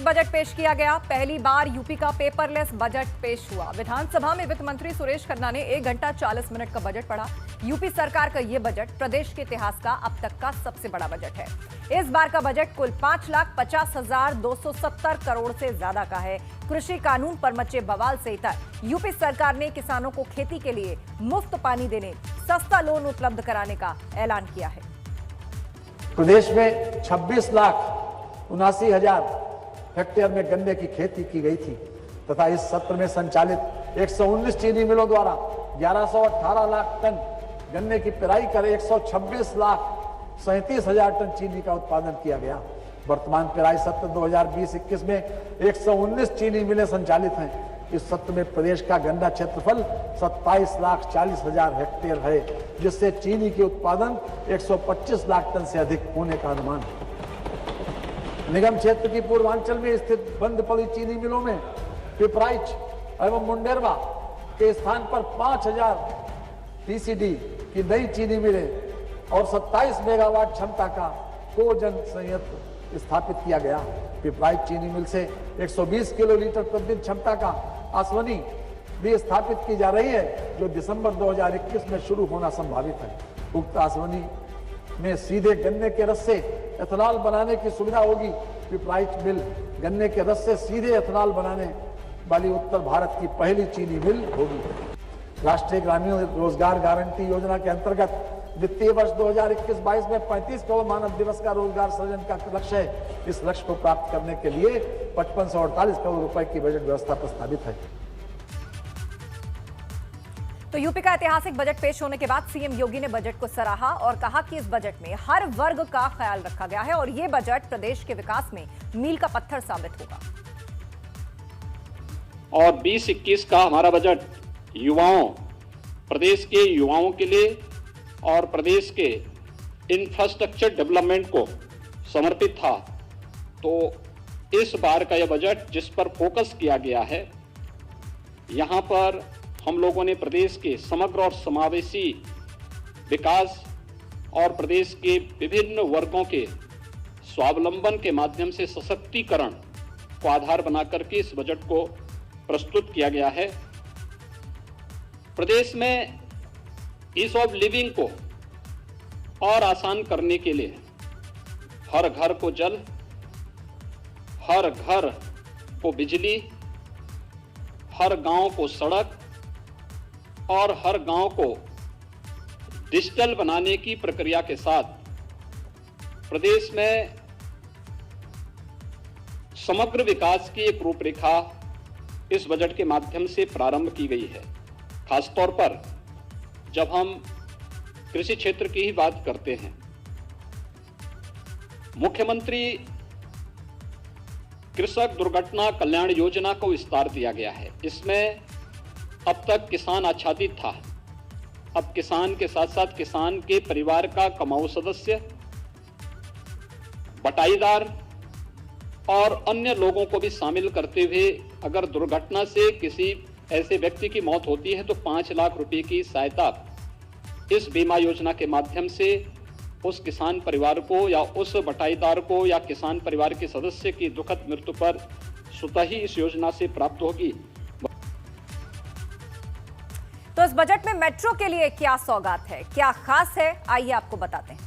ऐतिहासिक बजट पेश किया गया। पहली बार यूपी का पेपरलेस बजट पेश हुआ। विधानसभा में वित्त मंत्री सुरेश खन्ना ने 1 घंटा 40 मिनट का बजट पढ़ा। यूपी सरकार का यह बजट प्रदेश के इतिहास का अब तक का सबसे बड़ा बजट है। इस बार का बजट कुल 5,50,270 करोड़ से ज्यादा का है। कृषि कानून पर मचे बवाल से इतर यूपी सरकार ने किसानों को खेती के लिए मुफ्त पानी देने, सस्ता लोन उपलब्ध कराने का ऐलान किया है। प्रदेश में 26,79,000 हेक्टेयर में गन्ने की खेती की गई थी तथा इस सत्र में संचालित 119 चीनी मिलों द्वारा 1118 लाख टन गन्ने की पेराई कर 126,37,000 टन चीनी का उत्पादन किया गया। वर्तमान पेराई सत्र 2020-21 में 119 चीनी मिलें संचालित हैं। इस सत्र में प्रदेश का गन्ना क्षेत्रफल 27,40,000 हेक्टेयर है, जिससे चीनी के उत्पादन 125 लाख टन से अधिक होने का अनुमान है। निगम क्षेत्र की पूर्वांचल में स्थित बंद पड़ी चीनी मिलों में पिपराइच एवं मुंडेरवा के स्थान पर 5,000 टीसीडी की नई चीनी मिलें और 27 मेगावाट क्षमता का कोजन संयंत्र स्थापित किया गया। पिपराइच चीनी मिल से 120 किलो लीटर प्रतिदिन क्षमता का आसवनी भी स्थापित की जा रही है, जो दिसंबर 2021 में शुरू होना संभावित है। उक्त आसवनी में सीधे गन्ने के रस से एथेनॉल बनाने की सुविधा होगी। पिपराइच मिल गन्ने के रस से सीधे एथेनॉल बनाने वाली उत्तर भारत की पहली चीनी मिल होगी। राष्ट्रीय ग्रामीण रोजगार गारंटी योजना के अंतर्गत वित्तीय वर्ष 2021-22 में 35 करोड़ मानव दिवस का रोजगार सृजन का लक्ष्य है। इस लक्ष्य को प्राप्त करने के लिए 5548 करोड़ रुपए की बजट व्यवस्था प्रस्तावित है। तो यूपी का ऐतिहासिक बजट पेश होने के बाद सीएम योगी ने बजट को सराहा और कहा कि इस बजट में हर वर्ग का ख्याल रखा गया है और ये बजट प्रदेश के विकास में मील का पत्थर साबित होगा। और 20-21 का हमारा बजट युवाओं, प्रदेश के युवाओं के लिए और प्रदेश के इंफ्रास्ट्रक्चर डेवलपमेंट को समर्पित था। तो इस बार का यह बजट जिस पर फोकस किया गया है, यहाँ पर हम लोगों ने प्रदेश के समग्र और समावेशी विकास और प्रदेश के विभिन्न वर्गों के स्वावलंबन के माध्यम से सशक्तिकरण को आधार बनाकर के इस बजट को प्रस्तुत किया गया है। प्रदेश में ईज ऑफ लिविंग को और आसान करने के लिए हर घर को जल, हर घर को बिजली, हर गांव को सड़क और हर गांव को डिजिटल बनाने की प्रक्रिया के साथ प्रदेश में समग्र विकास की एक रूपरेखा इस बजट के माध्यम से प्रारंभ की गई है। खासतौर पर जब हम कृषि क्षेत्र की ही बात करते हैं, मुख्यमंत्री कृषक दुर्घटना कल्याण योजना को विस्तार दिया गया है। इसमें अब तक किसान आच्छादित था, अब किसान के साथ साथ किसान के परिवार का कमाऊ सदस्य, बटाईदार और अन्य लोगों को भी शामिल करते हुए अगर दुर्घटना से किसी ऐसे व्यक्ति की मौत होती है तो 5 लाख रुपए की सहायता इस बीमा योजना के माध्यम से उस किसान परिवार को या उस बटाईदार को या किसान परिवार के सदस्य की दुखद मृत्यु पर स्वतः ही इस योजना से प्राप्त होगी। तो इस बजट में मेट्रो के लिए क्या सौगात है, क्या खास है, आइए आपको बताते हैं।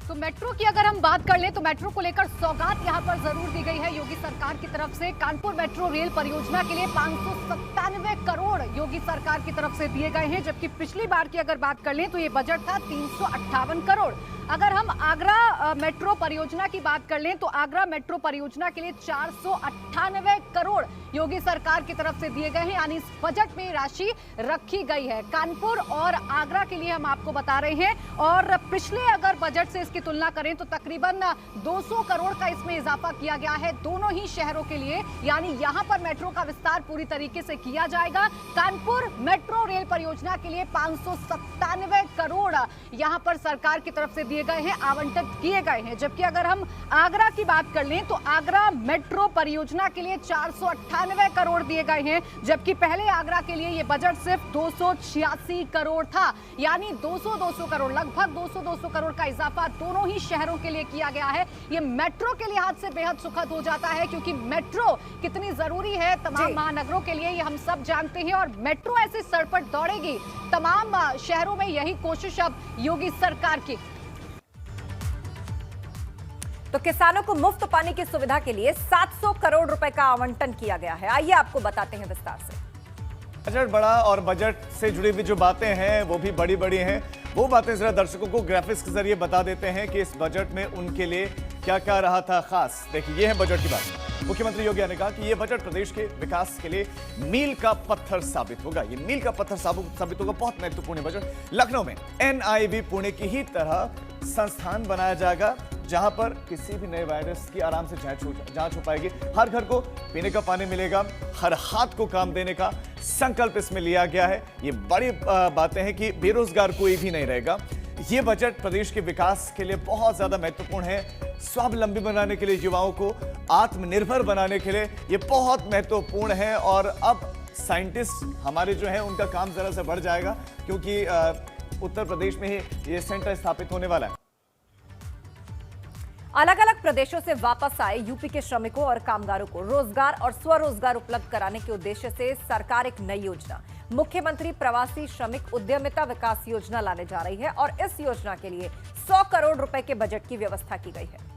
तो मेट्रो की अगर हम बात कर लें तो मेट्रो को लेकर सौगात यहां पर जरूर दी गई है योगी सरकार की तरफ से। कानपुर मेट्रो रेल परियोजना के लिए 597 करोड़ योगी सरकार की तरफ से दिए गए हैं, जबकि पिछली बार की अगर बात कर लें तो ये बजट था 358 करोड़। अगर हम आगरा मेट्रो परियोजना की बात कर लें तो आगरा मेट्रो परियोजना के लिए 498 करोड़ योगी सरकार की तरफ से दिए गए हैं, यानी इस बजट में राशि रखी गई है। कानपुर और आगरा के लिए हम आपको बता रहे हैं, और पिछले अगर बजट से इसकी तुलना करें तो तकरीबन 200 करोड़ का इसमें इजाफा किया गया है दोनों ही शहरों के लिए, यानी यहां पर मेट्रो का विस्तार पूरी तरीके से किया जाएगा। कानपुर मेट्रो रेल परियोजना के लिए 597 करोड़ यहां पर सरकार की तरफ से दिए दिए गए हैं, आवंटित किए गए हैं। जबकि अगर हम आगरा की बात कर लें तो आगरा मेट्रो परियोजना के लिए 498 करोड़ दिए गए हैं, जबकि पहले आगरा के लिए यह बजट सिर्फ 286 करोड़ था। यानी 200 करोड़, लगभग 200 करोड़ का इजाफा दोनों ही शहरों के लिए किया गया है। ये मेट्रो के लिहाज से बेहद सुखद हो जाता है, क्योंकि मेट्रो कितनी जरूरी है तमाम महानगरों के लिए, ये हम सब जानते हैं। और मेट्रो ऐसे सरपट दौड़ेगी तमाम शहरों में, यही कोशिश अब योगी सरकार की। तो किसानों को मुफ्त पानी की सुविधा के लिए 700 करोड़ रुपए का आवंटन किया गया है। आइए आपको बताते हैं विस्तार से। बजट बड़ा और बजट से जुड़ी हुई जो बातें हैं वो भी बड़ी बड़ी हैं। वो बातें जरा दर्शकों को ग्राफिक्स के जरिए बता देते हैं कि इस बजट में उनके लिए क्या क्या रहा था खास। देखिए, ये है बजट की बात। मुख्यमंत्री योगी ने कहा कि यह बजट प्रदेश के विकास के लिए मील का पत्थर साबित होगा। ये मील का पत्थर साबित होगा। बहुत महत्वपूर्ण बजट। लखनऊ में NIV पुणे की ही तरह संस्थान बनाया जाएगा, जहां पर किसी भी नए वायरस की आराम से जांच हो पाएगी। हर घर को पीने का पानी मिलेगा, हर हाथ को काम देने का संकल्प इसमें लिया गया है। ये बड़ी बातें हैं कि बेरोजगार कोई भी नहीं रहेगा। ये बजट प्रदेश के विकास के लिए बहुत ज्यादा महत्वपूर्ण है। स्वावलंबी बनाने के लिए, युवाओं को आत्मनिर्भर बनाने के लिए ये बहुत महत्वपूर्ण है। और अब साइंटिस्ट हमारे जो हैं उनका काम जरा सा बढ़ जाएगा, क्योंकि उत्तर प्रदेश में ही ये सेंटर स्थापित होने वाला है। अलग अलग प्रदेशों से वापस आए यूपी के श्रमिकों और कामगारों को रोजगार और स्वरोजगार उपलब्ध कराने के उद्देश्य से सरकार एक नई योजना, मुख्यमंत्री प्रवासी श्रमिक उद्यमिता विकास योजना लाने जा रही है। और इस योजना के लिए 100 करोड़ रुपए के बजट की व्यवस्था की गई है।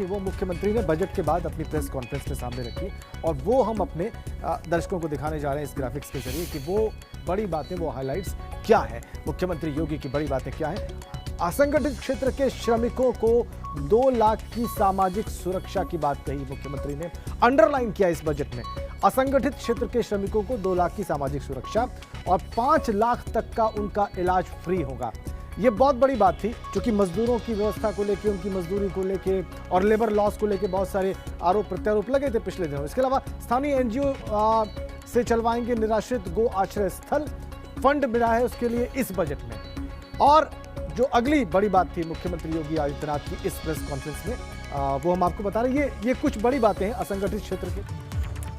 वो मुख्यमंत्री ने बजट के बाद अपनी प्रेस कॉन्फ्रेंस के सामने रखी और वो हम अपने दर्शकों को दिखाने जा रहे हैं इस ग्राफिक्स के जरिए कि वो बड़ी बातें, वो हाइलाइट्स क्या है, मुख्यमंत्री योगी की बड़ी बातें क्या है। असंगठित क्षेत्र के श्रमिकों को 2 लाख की सामाजिक सुरक्षा की बात कही मुख्यमंत्री ने, अंडरलाइन किया इस बजट में। असंगठित क्षेत्र के श्रमिकों को 2 लाख की सामाजिक सुरक्षा और 5 लाख तक का उनका इलाज फ्री होगा। ये बहुत बड़ी बात थी, क्योंकि मजदूरों की व्यवस्था को लेकर, उनकी मजदूरी को लेकर और लेबर लॉस को लेकर बहुत सारे आरोप प्रत्यारोप लगे थे पिछले दिनों। इसके अलावा स्थानीय NGO से चलवाएंगे निराश्रित गो आश्रय स्थल, फंड मिला है उसके लिए इस बजट में। और जो अगली बड़ी बात थी मुख्यमंत्री योगी आदित्यनाथ की इस प्रेस कॉन्फ्रेंस में, वो हम आपको बता रहे हैं। ये कुछ बड़ी बातें हैं असंगठित क्षेत्र के।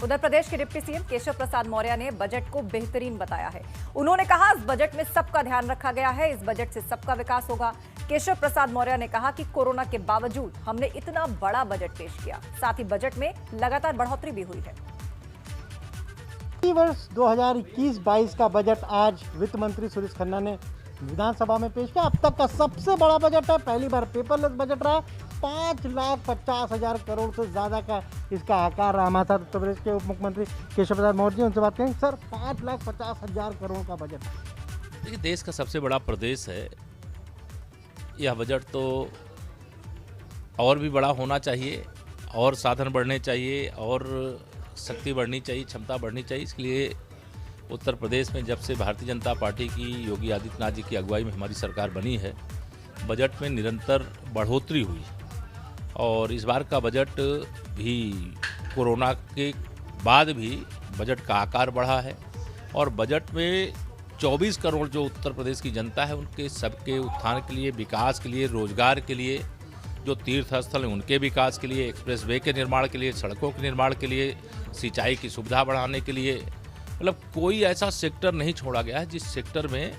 उधर प्रदेश के डिप्टी सीएम केशव प्रसाद मौर्य ने बजट को बेहतरीन बताया है। उन्होंने कहा, इस बजट में सबका ध्यान रखा गया है, इस बजट से सबका विकास होगा। केशव प्रसाद मौर्य ने कहा कि कोरोना के बावजूद हमने इतना बड़ा बजट पेश किया, साथ ही बजट में लगातार बढ़ोतरी भी हुई है। वर्ष 2021-22 का बजट आज वित्त मंत्री सुरेश खन्ना ने विधानसभा में पेश किया। अब तक का सबसे बड़ा बजट है, पहली बार पेपरलेस बजट रहा। 5,50,000 करोड़ से ज्यादा का इसका आकार रहा। हमारे साथ उत्तर प्रदेश के उप मुख्यमंत्री केशव प्रसाद मौर्य जी, उनसे बात करेंगे। सर, 5,50,000 करोड़ का बजट। देखिए, देश का सबसे बड़ा प्रदेश है, यह बजट तो और भी बड़ा होना चाहिए, और साधन बढ़ने चाहिए, और शक्ति बढ़नी चाहिए, क्षमता बढ़नी चाहिए। इसलिए उत्तर प्रदेश में जब से भारतीय जनता पार्टी की योगी आदित्यनाथ जी की अगुवाई में हमारी सरकार बनी है, बजट में निरंतर बढ़ोतरी हुई। और इस बार का बजट भी कोरोना के बाद भी बजट का आकार बढ़ा है। और बजट में 24 करोड़ जो उत्तर प्रदेश की जनता है, उनके सबके उत्थान के लिए, विकास के लिए, रोजगार के लिए, जो तीर्थ स्थल हैं उनके विकास के लिए, एक्सप्रेस वे के निर्माण के लिए, सड़कों के निर्माण के लिए, सिंचाई की सुविधा बढ़ाने के लिए, मतलब कोई ऐसा सेक्टर नहीं छोड़ा गया है जिस सेक्टर में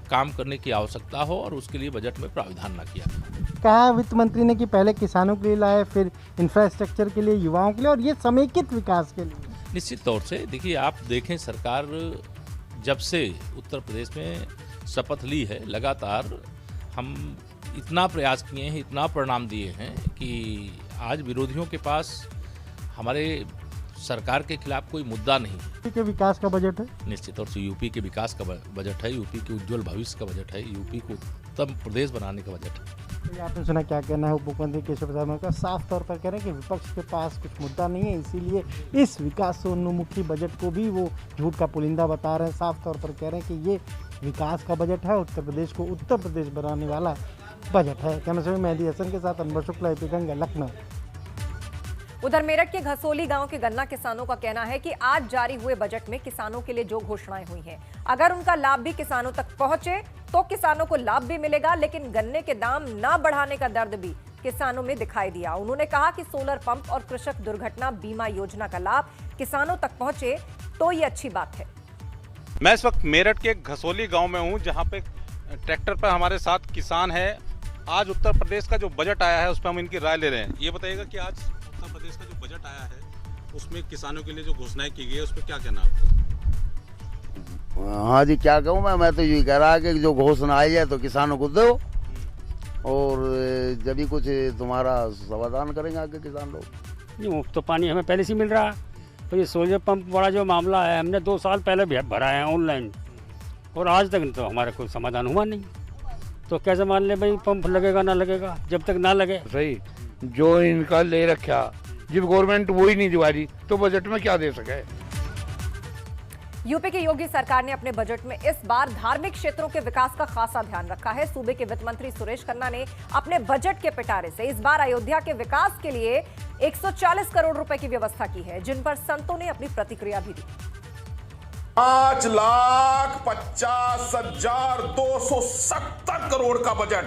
काम करने की आवश्यकता हो और उसके लिए बजट में प्रावधान न किया गया। कहा वित्त मंत्री ने कि पहले किसानों के लिए लाए, फिर इंफ्रास्ट्रक्चर के लिए, युवाओं के लिए, और ये समेकित विकास के लिए। निश्चित तौर से देखिए, आप देखें, सरकार जब से उत्तर प्रदेश में शपथ ली है, लगातार हम इतना प्रयास किए हैं, इतना परिणाम दिए हैं कि आज विरोधियों के पास हमारे सरकार के खिलाफ कोई मुद्दा नहीं। यूपी के विकास का बजट है, निश्चित तौर से यूपी के विकास का बजट है, यूपी के उज्जवल भविष्य का बजट है, यूपी को उत्तम प्रदेश बनाने का बजट है। तो आपने सुना क्या कहना है उप मुख्यमंत्री केशव प्रसाद मौर्य का। साफ तौर पर कह रहे हैं कि विपक्ष के पास कुछ मुद्दा नहीं है, इसीलिए इस विकासोन्मुखी बजट को भी वो झूठ का पुलिंदा बता रहे हैं। साफ तौर पर कह रहे हैं कि ये विकास का बजट है, उत्तर प्रदेश को उत्तर प्रदेश बनाने वाला बजट है। कैमरा मेहदी हसन के साथ अनवर शुक्ला, गंगा, लखनऊ। उधर मेरठ के घसोली गांव के गन्ना किसानों का कहना है कि आज जारी हुए बजट में किसानों के लिए जो घोषणाएं हुई हैं, अगर उनका लाभ भी किसानों तक पहुंचे तो किसानों को लाभ भी मिलेगा, लेकिन गन्ने के दाम न बढ़ाने का दर्द भी किसानों में दिखाई दिया। उन्होंने कहा कि सोलर पंप और कृषक दुर्घटना बीमा योजना का लाभ किसानों तक पहुंचे तो ये अच्छी बात है। मैं इस वक्त मेरठ के घसोली गांव में हूं, जहां पे ट्रैक्टर पर हमारे साथ किसान है। आज उत्तर प्रदेश का जो बजट आया है उस पर हम इनकी राय ले रहे हैं। ये बताइएगा कि आज उत्तर प्रदेश का जो बजट आया है उसमें किसानों के लिए जो घोषणाएं की गई है उस पर क्या कहना आपको? हाँ जी, क्या कहूँ मैं तो यही कह रहा कि जो घोषणा आई है तो किसानों को दो, और जब भी कुछ तुम्हारा समाधान करेंगे आगे किसान लोग। ये मुफ्त तो पानी हमें पहले से मिल रहा है, तो ये सोलर पंप वाला जो मामला है हमने 2 साल पहले भरा है ऑनलाइन, और आज तक तो हमारा कोई समाधान हुआ नहीं। तो कैसे मान ले भाई पंप लगेगा ना लगेगा, जब तक ना लगे। सही जो इनका ले रखा, जब गवर्नमेंट वो ही नहीं दिवा रही तो बजट में क्या दे सके। यूपी की योगी सरकार ने अपने बजट में इस बार धार्मिक क्षेत्रों के विकास का खासा ध्यान रखा है। सूबे के वित्त मंत्री सुरेश खन्ना ने अपने बजट के पिटारे से इस बार अयोध्या के विकास के लिए 140 करोड़ रुपए की व्यवस्था की है, जिन पर संतों ने अपनी प्रतिक्रिया भी दी। 5,50,270 करोड़ का बजट,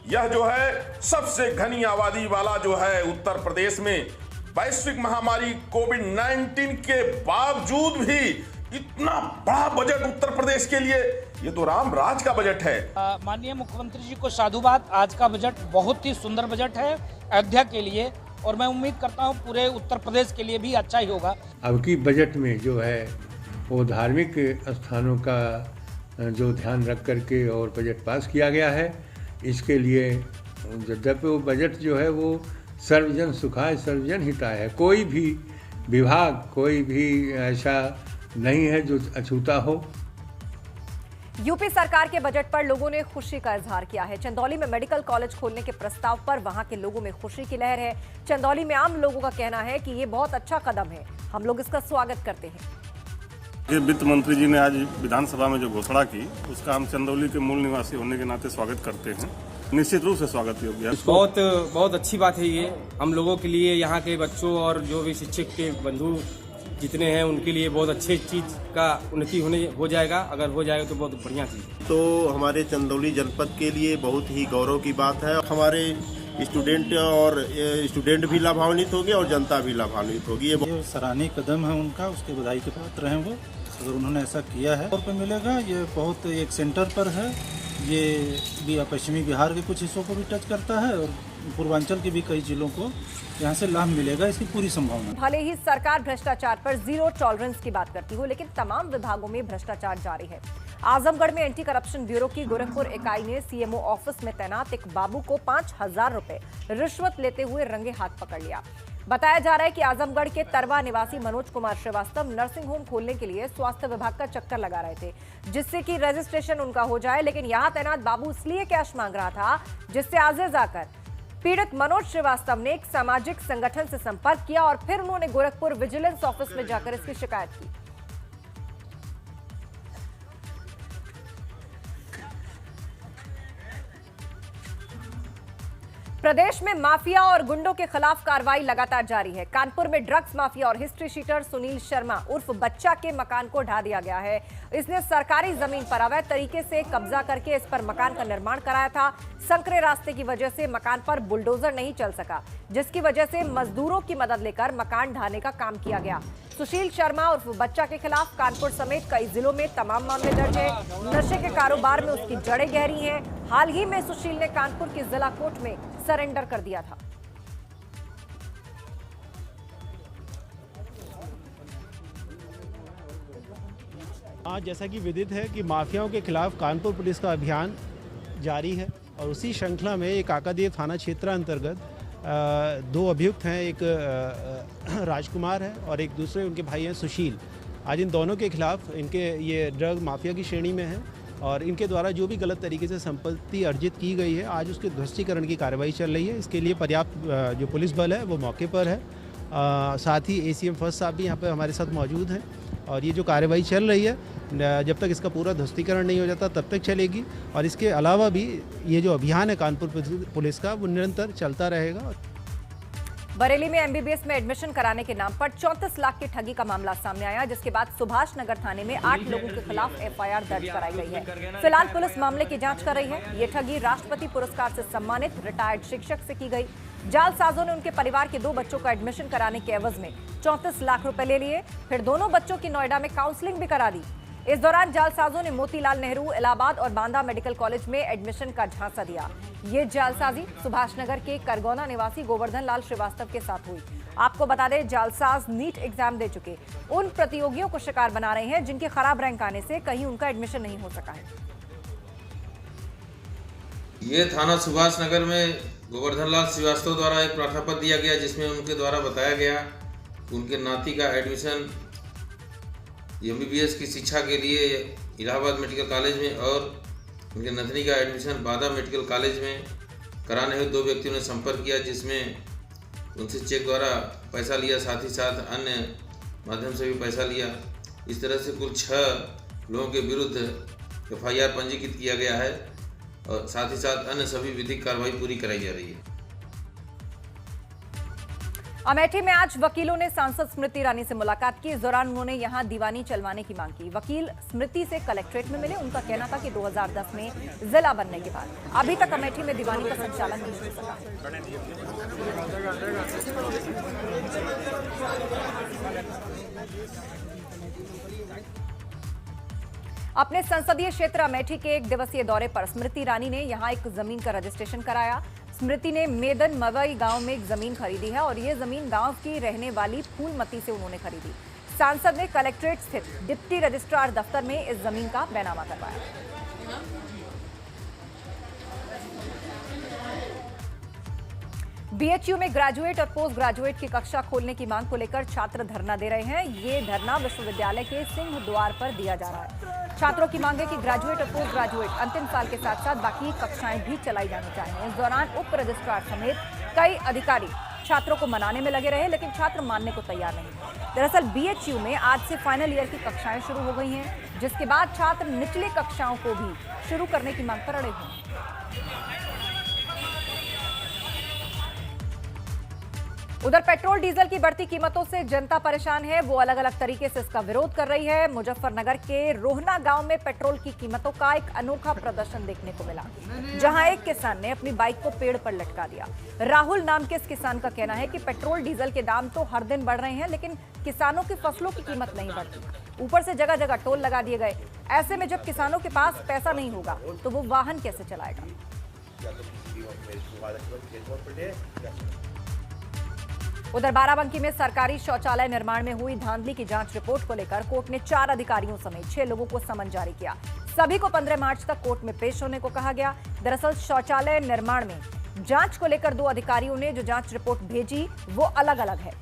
यह जो है सबसे घनी आबादी वाला जो है उत्तर प्रदेश में, वैश्विक महामारी कोविड-19 के बावजूद भी इतना बड़ा बजट उत्तर प्रदेश के लिए, ये तो राम राज का बजट है। माननीय मुख्यमंत्री जी को साधुवाद। आज का बजट बहुत ही सुंदर बजट है अयोध्या के लिए, और मैं उम्मीद करता हूँ पूरे उत्तर प्रदेश के लिए भी अच्छा ही होगा। अब की बजट में जो है वो धार्मिक स्थानों का जो ध्यान रख करके और बजट पास किया गया है। इसके लिए जब वो बजट जो है वो सर्वजन सुखाय सर्वजन हिताय है। कोई भी विभाग, कोई भी ऐसा नहीं है जो अछूता हो। यूपी सरकार के बजट पर लोगों ने खुशी का इजहार किया है। चंदौली में मेडिकल कॉलेज खोलने के प्रस्ताव पर वहां के लोगों में खुशी की लहर है। चंदौली में आम लोगों का कहना है कि ये बहुत अच्छा कदम है, हम लोग इसका स्वागत करते हैं। ये वित्त मंत्री जी ने आज विधानसभा में जो घोषणा की, उसका हम चंदौली के मूल निवासी होने के नाते स्वागत करते हैं। निश्चित रूप से स्वागत योग्य है। बहुत अच्छी बात है ये हम लोगों के लिए, यहाँ के बच्चों और जो भी शिक्षक के बंधु जितने हैं उनके लिए बहुत अच्छी चीज का उन्नति हो जाएगा। अगर हो जाएगा तो बहुत बढ़िया चीज। तो हमारे चंदौली जनपद के लिए बहुत ही गौरव की बात है। हमारे स्टूडेंट भी लाभान्वित होंगे और जनता भी लाभान्वित होगी। ये सराहनीय कदम है उनका, उसके बधाई के पात्र हैं वो, अगर उन्होंने ऐसा किया है। और पे मिलेगा, ये बहुत एक सेंटर पर है, ये भी पश्चिमी बिहार के कुछ हिस्सों को भी टच करता है और पूर्वांचल के भी कई जिलों को यहाँ से लाभ मिलेगा, इसकी पूरी संभावना। भले ही सरकार भ्रष्टाचार पर जीरो टॉलरेंस की बात करती हो, लेकिन तमाम विभागों में भ्रष्टाचार जारी है। आजमगढ़ में एंटी करप्शन ब्यूरो की गोरखपुर इकाई ने सीएमओ ऑफिस में तैनात एक बाबू को 5,000 रुपए रिश्वत लेते हुए रंगे हाथ पकड़ लिया। बताया जा रहा है कि आजमगढ़ के तरवा निवासी मनोज कुमार श्रीवास्तव नर्सिंग होम खोलने के लिए स्वास्थ्य विभाग का चक्कर लगा रहे थे, जिससे कि रजिस्ट्रेशन उनका हो जाए, लेकिन यहां तैनात बाबू इसलिए कैश मांग रहा था, जिससे आगे जाकर पीड़ित मनोज श्रीवास्तव ने एक सामाजिक संगठन से संपर्क किया और फिर उन्होंने गोरखपुर विजिलेंस ऑफिस में जाकर इसकी शिकायत की। प्रदेश में माफिया और गुंडों के खिलाफ कार्रवाई लगातार जारी है। कानपुर में ड्रग्स माफिया और हिस्ट्री शीटर सुनील शर्मा उर्फ बच्चा के मकान को ढा दिया गया है। इसने सरकारी जमीन पर अवैध तरीके से कब्जा करके इस पर मकान का निर्माण कराया था। संकरे रास्ते की वजह से मकान पर बुलडोजर नहीं चल सका, जिसकी वजह से मजदूरों की मदद लेकर मकान ढाने का काम किया गया। सुशील शर्मा उर्फ बच्चा के खिलाफ कानपुर समेत कई जिलों में तमाम मामले दर्ज है। नशे के कारोबार में उसकी जड़ें गहरी हैं। हाल ही में सुशील ने कानपुर की जिला कोर्ट में सरेंडर कर दिया था। आज जैसा कि विदित है कि माफियाओं के खिलाफ कानपुर पुलिस का अभियान जारी है, और उसी श्रृंखला में एक काकादेव थाना क्षेत्र अंतर्गत 2 अभियुक्त हैं, एक राजकुमार है और एक दूसरे उनके भाई हैं सुशील। आज इन दोनों के खिलाफ इनके ये ड्रग माफिया की श्रेणी में है, और इनके द्वारा जो भी गलत तरीके से संपत्ति अर्जित की गई है, आज उसके ध्वस्तीकरण की कार्रवाई चल रही है। इसके लिए पर्याप्त जो पुलिस बल है वो मौके पर है। साथ ही ACM फर्स्ट साहब भी यहाँ पर हमारे साथ मौजूद हैं, और ये जो कार्रवाई चल रही है जब तक इसका पूरा ध्वस्तीकरण नहीं हो जाता तब तक चलेगी। और इसके अलावा भी ये जो अभियान है कानपुर पुलिस का वो निरंतर चलता रहेगा। बरेली में एमबीबीएस में एडमिशन कराने के नाम पर 34 लाख की ठगी का मामला सामने आया, जिसके बाद सुभाष नगर थाने में 8 लोगों के खिलाफ एफआईआर दर्ज कराई गई है। फिलहाल पुलिस मामले की जांच कर रही है। ये ठगी राष्ट्रपति पुरस्कार से सम्मानित रिटायर्ड शिक्षक से की गई। जालसाजों ने उनके परिवार के 2 बच्चों का एडमिशन कराने के एवज में 34 लाख रुपए ले लिए, फिर दोनों बच्चों की नोएडा में काउंसलिंग भी करा दी। इस दौरान जालसाजों ने मोतीलाल नेहरू, इलाहाबाद और बांदा मेडिकल कॉलेज में एडमिशन का झांसा दिया। ये जालसाजी सुभाष नगर के करगौना निवासी गोवर्धन लाल श्रीवास्तव के साथ हुई। आपको बता दें, जालसाज नीट एग्जाम दे चुके उन प्रतियोगियों को शिकार बना रहे हैं जिनके खराब रैंक आने से कहीं उनका एडमिशन नहीं हो सका है। ये थाना सुभाष नगर में गोवर्धन लाल श्रीवास्तव द्वारा एक प्रार्थना पत्र दिया गया, जिसमें उनके द्वारा बताया गया उनके नाती का एडमिशन एमबीबीएस की शिक्षा के लिए इलाहाबाद मेडिकल कॉलेज में और उनके नथनी का एडमिशन बांदा मेडिकल कॉलेज में कराने हुए 2 व्यक्तियों ने संपर्क किया, जिसमें उनसे चेक द्वारा पैसा लिया, साथ ही साथ अन्य माध्यम से भी पैसा लिया। इस तरह से कुल 6 लोगों के विरुद्ध एफआईआर पंजीकृत किया गया है और साथ ही साथ अन्य सभी विधिक कार्रवाई पूरी कराई जा रही है। अमेठी में आज वकीलों ने सांसद स्मृति ईरानी से मुलाकात की। इस दौरान उन्होंने यहां दीवानी चलवाने की मांग की। वकील स्मृति से कलेक्ट्रेट में मिले। उनका कहना था कि 2010 में जिला बनने के बाद अभी तक अमेठी में दीवानी का संचालन नहीं हो सका। अपने संसदीय क्षेत्र अमेठी के 1 दिवसीय दौरे पर स्मृति ईरानी ने यहां एक जमीन का रजिस्ट्रेशन कराया। स्मृति ने मेदन मवई गांव में एक जमीन खरीदी है और ये जमीन गांव की रहने वाली फूलमती से उन्होंने खरीदी। सांसद ने कलेक्ट्रेट स्थित डिप्टी रजिस्ट्रार दफ्तर में इस जमीन का बैनामा करवाया। बीएचयू में ग्रेजुएट और पोस्ट ग्रेजुएट की कक्षा खोलने की मांग को लेकर छात्र धरना दे रहे हैं। ये धरना विश्वविद्यालय के सिंह द्वार पर दिया जा रहा है। छात्रों की मांग है कि ग्रेजुएट और पोस्ट ग्रेजुएट अंतिम साल के साथ साथ बाकी कक्षाएं भी चलाई जानी चाहिए। इस दौरान उप रजिस्ट्रार समेत कई अधिकारी छात्रों को मनाने में लगे रहे, लेकिन छात्र मानने को तैयार नहीं। दरअसल बीएचयू में आज से फाइनल ईयर की कक्षाएं शुरू हो गई हैं, जिसके बाद छात्र निचली कक्षाओं को भी शुरू करने की मांग पर अड़े हुए हैं। उधर पेट्रोल डीजल की बढ़ती कीमतों से जनता परेशान है। वो अलग अलग तरीके से इसका विरोध कर रही है। मुजफ्फरनगर के रोहना गांव में पेट्रोल की कीमतों का एक अनोखा प्रदर्शन देखने को मिला, जहां एक किसान ने अपनी बाइक को पेड़ पर लटका दिया। राहुल नाम के इस किसान का कहना है कि पेट्रोल डीजल के दाम तो हर दिन बढ़ रहे हैं, लेकिन किसानों की फसलों की कीमत नहीं बढ़ती। ऊपर से जगह जगह टोल लगा दिए गए। ऐसे में जब किसानों के पास पैसा नहीं होगा तो वो वाहन कैसे चलाएगा। उधर बाराबंकी में सरकारी शौचालय निर्माण में हुई धांधली की जांच रिपोर्ट को लेकर कोर्ट ने 4 अधिकारियों समेत 6 लोगों को समन जारी किया। सभी को 15 मार्च तक कोर्ट में पेश होने को कहा गया। दरअसल शौचालय निर्माण में जांच को लेकर 2 अधिकारियों ने जो जांच रिपोर्ट भेजी वो अलग अलग है।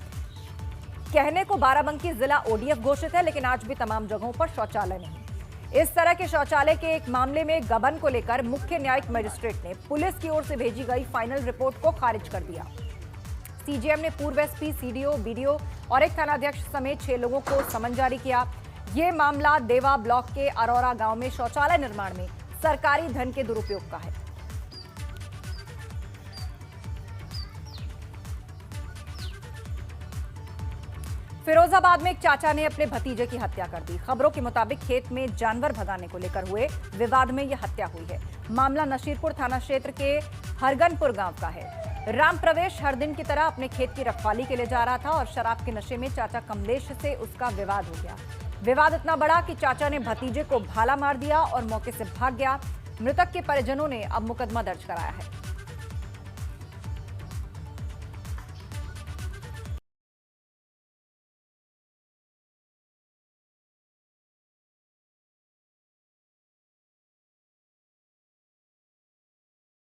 कहने को बाराबंकी जिला ओडीएफ घोषित है, लेकिन आज भी तमाम जगहों पर शौचालय नहीं। इस तरह के शौचालय के एक मामले में गबन को लेकर मुख्य न्यायिक मजिस्ट्रेट ने पुलिस की ओर से भेजी गई फाइनल रिपोर्ट को खारिज कर दिया। सीजीएम ने पूर्व एसपी, सीडीओ, बीडीओ और एक थानाध्यक्ष समेत 6 लोगों को समन जारी किया। ये मामला देवा ब्लॉक के अरोरा गांव में शौचालय निर्माण में सरकारी धन के दुरुपयोग का है। फिरोजाबाद में एक चाचा ने अपने भतीजे की हत्या कर दी। खबरों के मुताबिक खेत में जानवर भगाने को लेकर हुए विवाद में यह हत्या हुई है। मामला नशीरपुर थाना क्षेत्र के हरगनपुर गांव का है। राम प्रवेश हर दिन की तरह अपने खेत की रखवाली के लिए जा रहा था और शराब के नशे में चाचा कमलेश से उसका विवाद हो गया। विवाद इतना बड़ा कि चाचा ने भतीजे को भाला मार दिया और मौके से भाग गया। मृतक के परिजनों ने अब मुकदमा दर्ज कराया है।